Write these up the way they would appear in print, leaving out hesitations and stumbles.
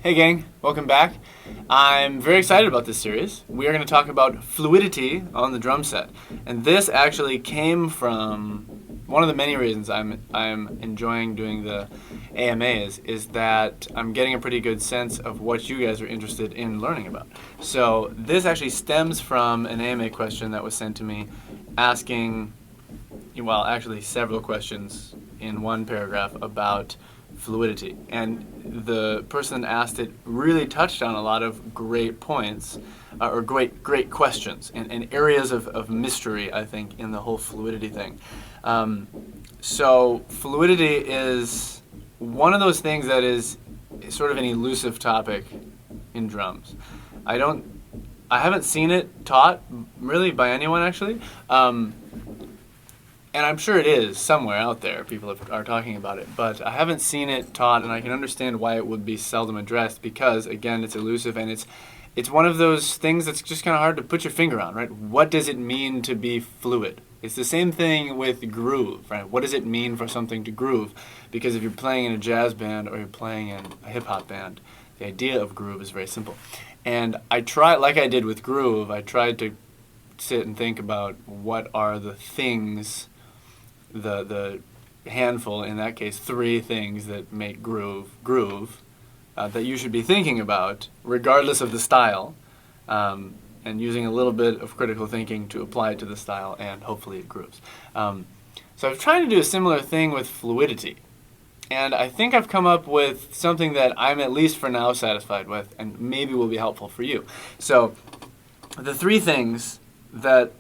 Hey gang, welcome back. I'm very excited about this series. We are going to talk about fluidity on the drum set. And this actually came from one of the many reasons I'm enjoying doing the AMAs is that I'm getting a pretty good sense of what you guys are interested in learning about. So this actually stems from an AMA question that was sent to me asking, well, actually several questions in one paragraph about fluidity, and the person that asked it really touched on a lot of great points or great questions and areas of mystery, I think, in the whole fluidity thing. So fluidity is one of those things that is sort of an elusive topic in drums. I haven't seen it taught really by anyone actually. And I'm sure it is somewhere out there. People are talking about it, but I haven't seen it taught, and I can understand why it would be seldom addressed because, again, it's elusive and it's one of those things that's just kind of hard to put your finger on, right? What does it mean to be fluid? It's the same thing with groove, right? What does it mean for something to groove? Because if you're playing in a jazz band or you're playing in a hip-hop band, the idea of groove is very simple. And I tried, like I did with groove, I tried to sit and think about what are the things, the handful, in that case, 3 things that make groove that you should be thinking about, regardless of the style, and using a little bit of critical thinking to apply it to the style, and hopefully it grooves. So I'm trying to do a similar thing with fluidity, and I think I've come up with something that I'm at least for now satisfied with, and maybe will be helpful for you. So the 3 things that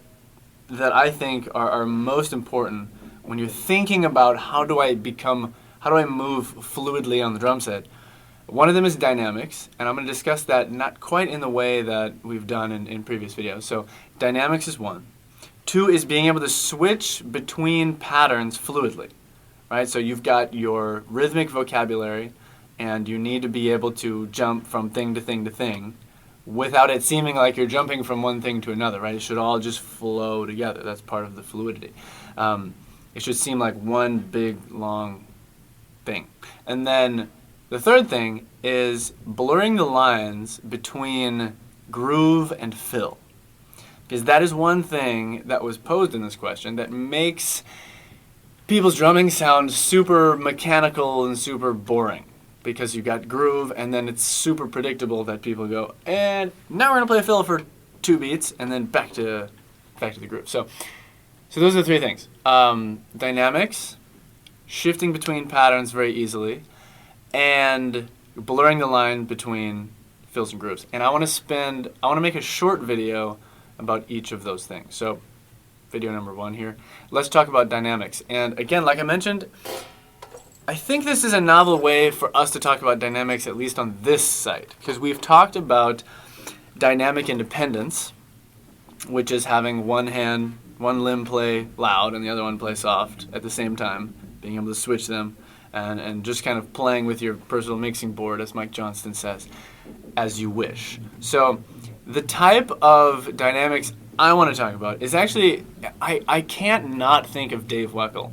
I think are most important when you're thinking about how do I move fluidly on the drum set. One of them is dynamics, and I'm going to discuss that not quite in the way that we've done in previous videos. So dynamics is 1. 2 is being able to switch between patterns fluidly, right? So you've got your rhythmic vocabulary, and you need to be able to jump from thing to thing to thing without it seeming like you're jumping from one thing to another, right? It should all just flow together. That's part of the fluidity. It should seem like one big, long thing. And then the 3rd thing is blurring the lines between groove and fill. Because that is one thing that was posed in this question that makes people's drumming sound super mechanical and super boring. Because you've got groove, and then it's super predictable that people go, and now we're going to play a fill for 2 beats, and then back to the groove. So those are the 3 things. Dynamics, shifting between patterns very easily, and blurring the line between fills and grooves. And I want to make a short video about each of those things. So video number 1 here. Let's talk about dynamics. And again, like I mentioned, I think this is a novel way for us to talk about dynamics, at least on this site, because we've talked about dynamic independence, which is having one limb play loud and the other one play soft at the same time, being able to switch them and just kind of playing with your personal mixing board, as Mike Johnston says, as you wish. So the type of dynamics I want to talk about is actually, I can't not think of Dave Weckl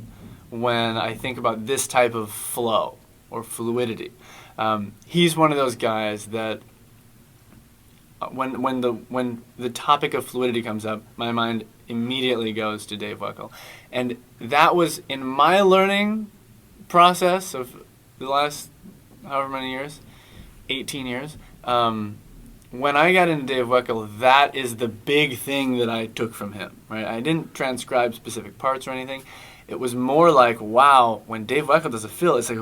when I think about this type of flow or fluidity. He's one of those guys that when the topic of fluidity comes up, my mind immediately goes to Dave Weckl. And that was in my learning process of the last however many years, 18 years. When I got into Dave Weckl, that is the big thing that I took from him, right? I didn't transcribe specific parts or anything. It was more like, wow, when Dave Weckl does a fill, it's like,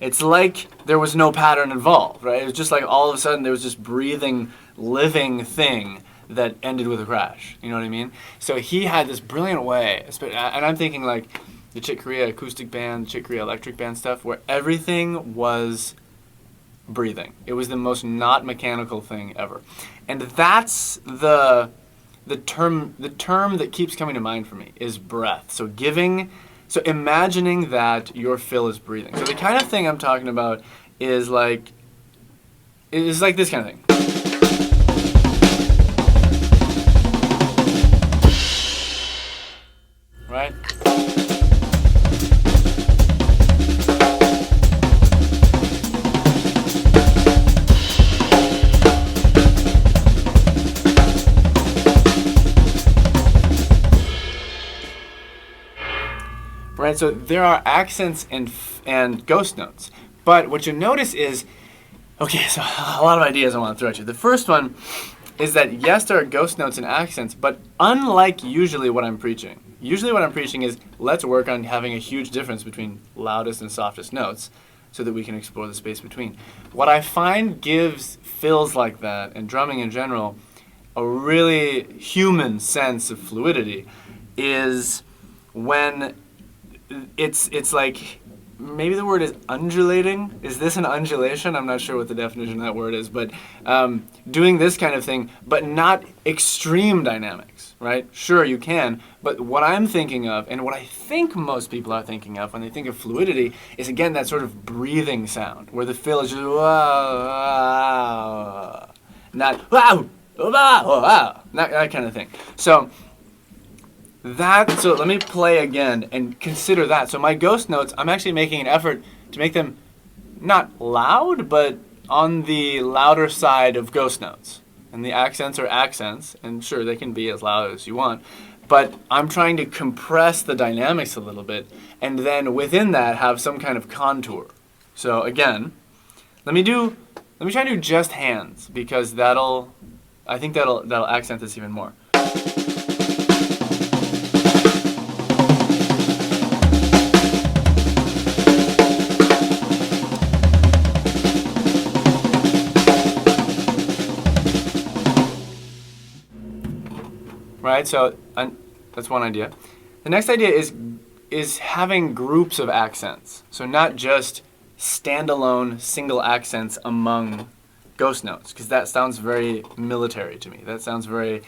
it's like there was no pattern involved, right? It was just like all of a sudden there was this breathing, living thing that ended with a crash. You know what I mean? So he had this brilliant way, and I'm thinking like the Chick Corea acoustic band, Chick Corea electric band stuff, where everything was breathing. It was the most not mechanical thing ever. And that's the term that keeps coming to mind for me is breath. So imagining that your fill is breathing. So the kind of thing I'm talking about is like this kind of thing. Right? right? So there are accents and ghost notes. But what you notice is, okay, so a lot of ideas I want to throw at you. The first one is that yes, there are ghost notes and accents, but unlike usually what I'm preaching is let's work on having a huge difference between loudest and softest notes so that we can explore the space between. What I find gives fills like that, and drumming in general, a really human sense of fluidity is when it's like, maybe the word is undulating. Is this an undulation? I'm not sure what the definition of that word is, but doing this kind of thing, but not extreme dynamics, right? Sure, you can, but what I'm thinking of, and what I think most people are thinking of when they think of fluidity, is again that sort of breathing sound, where the fill is just not wow, that kind of thing. So let me play again and consider that. So my ghost notes, I'm actually making an effort to make them not loud, but on the louder side of ghost notes. And the accents are accents, and sure, they can be as loud as you want, but I'm trying to compress the dynamics a little bit, and then within that have some kind of contour. So again, let me try and do just hands, because I think that'll accent this even more. Right, so that's one idea. The next idea is having groups of accents. So not just standalone single accents among ghost notes, because that sounds very military to me. That sounds very...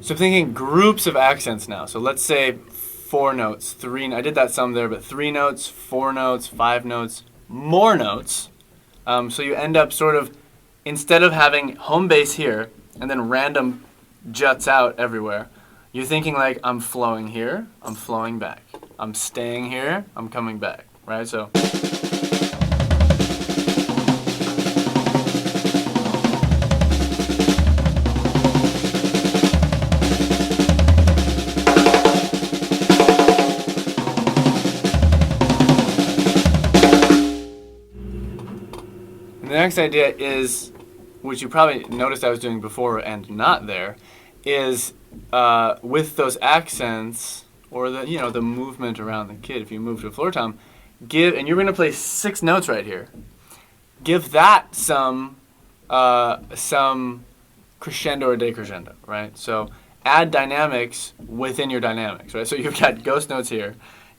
So I'm thinking groups of accents now. So let's say 4 notes, 3. I did that some there, but 3 notes, 4 notes, 5 notes, more notes. So you end up sort of, instead of having home base here and then random juts out everywhere, you're thinking like, I'm flowing here, I'm flowing back. I'm staying here, I'm coming back, right? So. The next idea is, which you probably noticed I was doing before and not there, is with those accents or the movement around the kid. If you move to a floor tom, and you're going to play 6 notes right here. Give that some crescendo or decrescendo, right? So add dynamics within your dynamics, right? So you've got ghost notes here,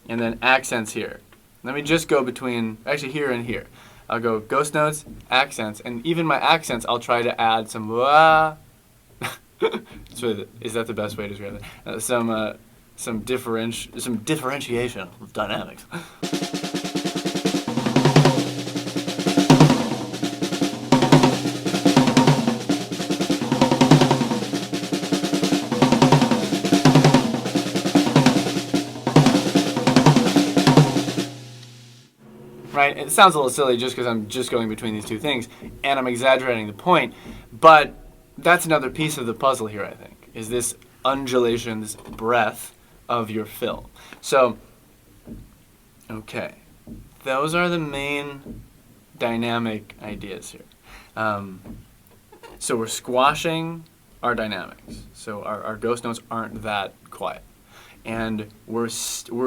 and then accents here. Let me just go between actually here and here. I'll go ghost notes, accents, and even my accents, I'll try to add some is that the best way to describe it? Some differentiation of dynamics. Right? It sounds a little silly just because I'm just going between these two things, and I'm exaggerating the point, but that's another piece of the puzzle here, I think, is this undulation, this breath of your fill. So, okay, those are the main dynamic ideas here. So we're squashing our dynamics, so our ghost notes aren't that quiet, and we're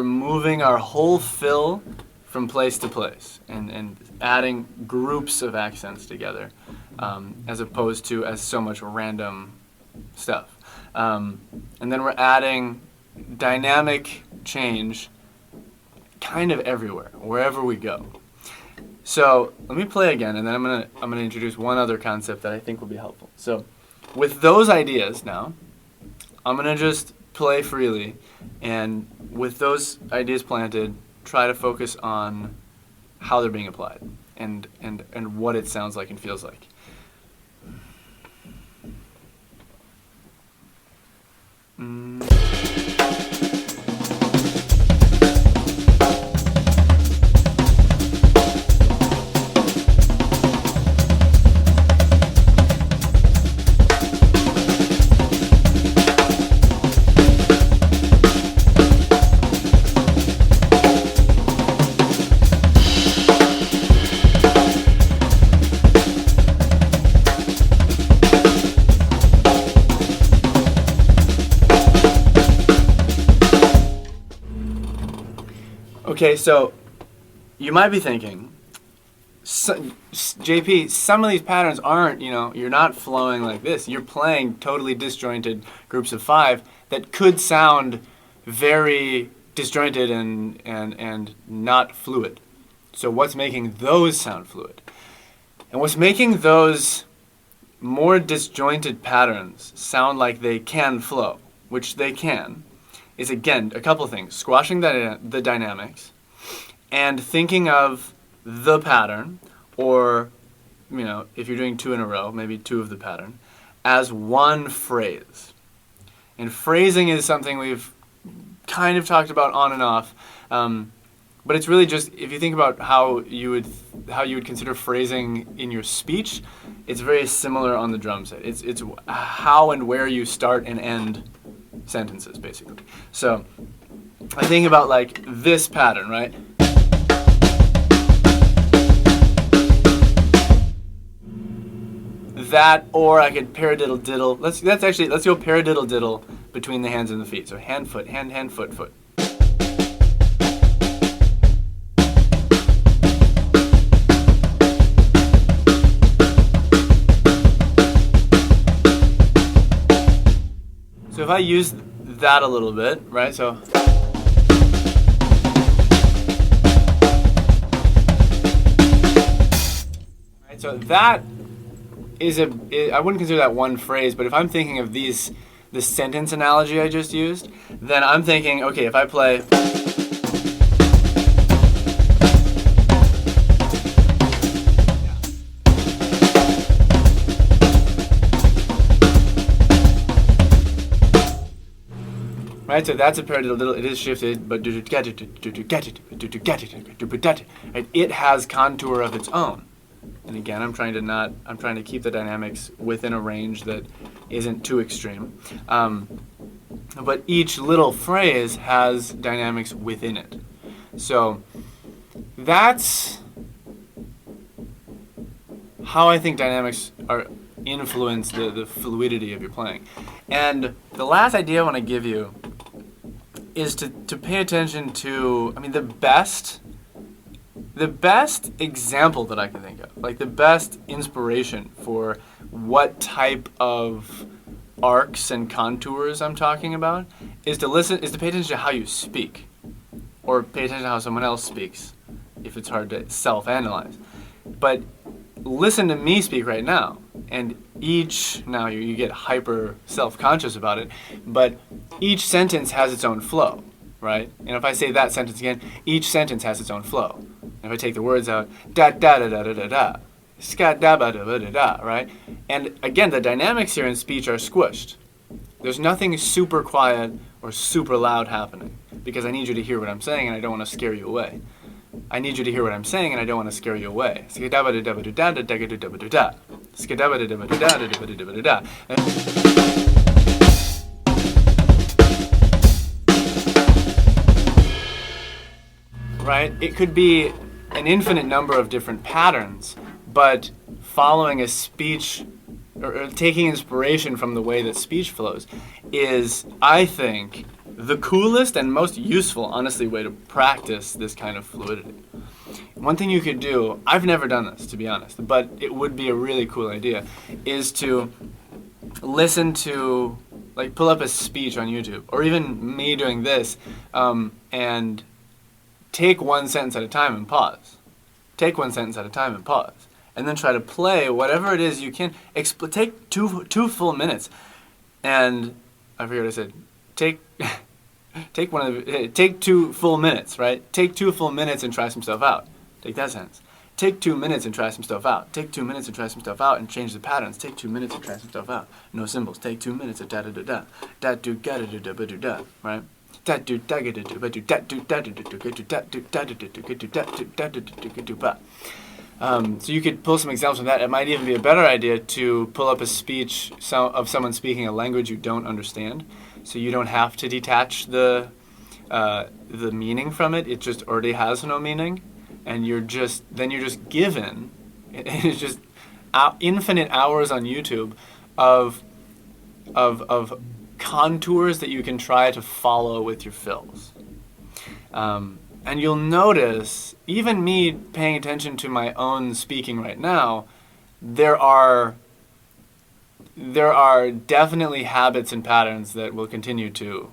moving our whole fill from place to place, and adding groups of accents together, as opposed to as so much random stuff. And then we're adding dynamic change kind of everywhere, wherever we go. So let me play again, and then I'm gonna introduce one other concept that I think will be helpful. So with those ideas now, I'm gonna just play freely, and with those ideas planted, try to focus on how they're being applied and what it sounds like and feels like. Okay, so you might be thinking, JP, some of these patterns aren't, you're not flowing like this. You're playing totally disjointed groups of 5 that could sound very disjointed and not fluid. So what's making those sound fluid? And what's making those more disjointed patterns sound like they can flow, which they can, is again a couple things: squashing the dynamics and thinking of the pattern, or if you're doing 2 in a row, maybe 2 of the pattern, as one phrase. And phrasing is something we've kind of talked about on and off, but it's really just, if you think about how you would consider phrasing in your speech, it's very similar on the drum set. It's how and where you start and end sentences, basically. So I think about like this pattern, right? That, or I could paradiddle diddle. Let's go paradiddle diddle between the hands and the feet. So hand, foot, hand, foot, foot. So if I use that a little bit, right? So that is I wouldn't consider that one phrase, but if I'm thinking of the sentence analogy I just used, then I'm thinking, okay, if I play right, so that's a paradiddle diddle. It is shifted, but it has contour of its own. And again, I'm trying to keep the dynamics within a range that isn't too extreme. But each little phrase has dynamics within it. So that's how I think dynamics influence the fluidity of your playing. And the last idea I want to give you is to pay attention to, the best example that I can think of, like the best inspiration for what type of arcs and contours I'm talking about, is to pay attention to how you speak, or pay attention to how someone else speaks, if it's hard to self-analyze. But listen to me speak right now, and now you get hyper self-conscious about it, but each sentence has its own flow, right? And if I say that sentence again, each sentence has its own flow. If I take the words out, da da da da da da da, ska da ba da ba da da, right? And again, the dynamics here in speech are squished. There's nothing super quiet or super loud happening, because I need you to hear what I'm saying and I don't want to scare you away. I need you to hear what I'm saying and I don't want to scare you away. Ska da ba da da ba da da da da da da da da. Ska da ba da da ba da da da da da da da. Right? It could be an infinite number of different patterns, but following a speech or taking inspiration from the way that speech flows is, I think, the coolest and most useful, honestly, way to practice this kind of fluidity. One thing you could do, I've never done this, to be honest, but it would be a really cool idea, is to listen to, like, pull up a speech on YouTube, or even me doing this, and take one sentence at a time and pause. Take one sentence at a time and pause. And then try to play whatever it is you can. Take two full minutes. And I forget what I said. Take 2 full minutes, right? Take 2 full minutes and try some stuff out. Take that sentence. Take 2 minutes and try some stuff out. Take 2 minutes and try some stuff out and change the patterns. Take 2 minutes and try some stuff out. No symbols. Take 2 minutes of da da da da. Da do ga da da ba do da, right? So you could pull some examples from that. It might even be a better idea to pull up a speech of someone speaking a language you don't understand, so you don't have to detach the meaning from it. It just already has no meaning, and you're just given. It's just infinite hours on YouTube of contours that you can try to follow with your fills. And you'll notice, even me paying attention to my own speaking right now, there are definitely habits and patterns that will continue to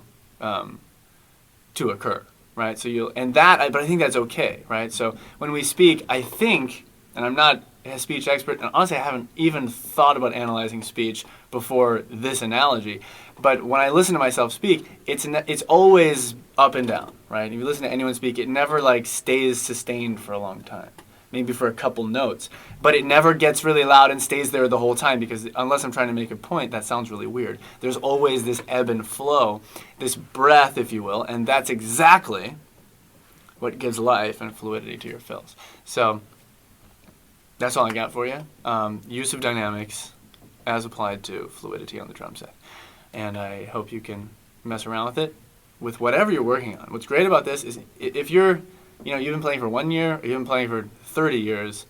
occur, right? So but I think that's okay, right? So when we speak, I think, and I'm not a speech expert, and honestly, I haven't even thought about analyzing speech before this analogy. But when I listen to myself speak, it's always up and down, right? If you listen to anyone speak, it never like stays sustained for a long time. Maybe for a couple notes, but it never gets really loud and stays there the whole time, because unless I'm trying to make a point, that sounds really weird. There's always this ebb and flow, this breath, if you will, and that's exactly what gives life and fluidity to your fills. So that's all I got for you. Use of dynamics as applied to fluidity on the drum set. And I hope you can mess around with it with whatever you're working on. What's great about this is if you've been playing for 1 year, or you've been playing for 30 years,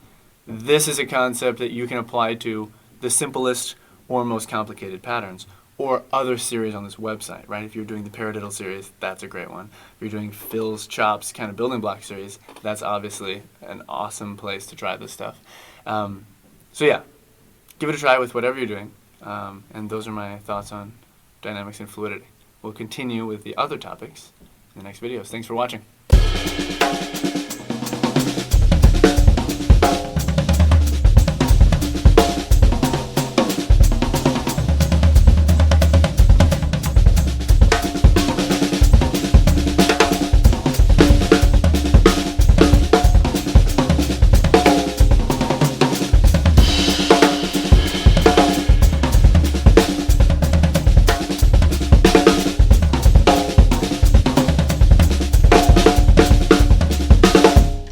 this is a concept that you can apply to the simplest or most complicated patterns, or other series on this website, right? If you're doing the paradiddle series, that's a great one. If you're doing fills, chops, kind of building block series, that's obviously an awesome place to try this stuff. So yeah, give it a try with whatever you're doing. And those are my thoughts on dynamics and fluidity. We'll continue with the other topics in the next videos. Thanks for watching.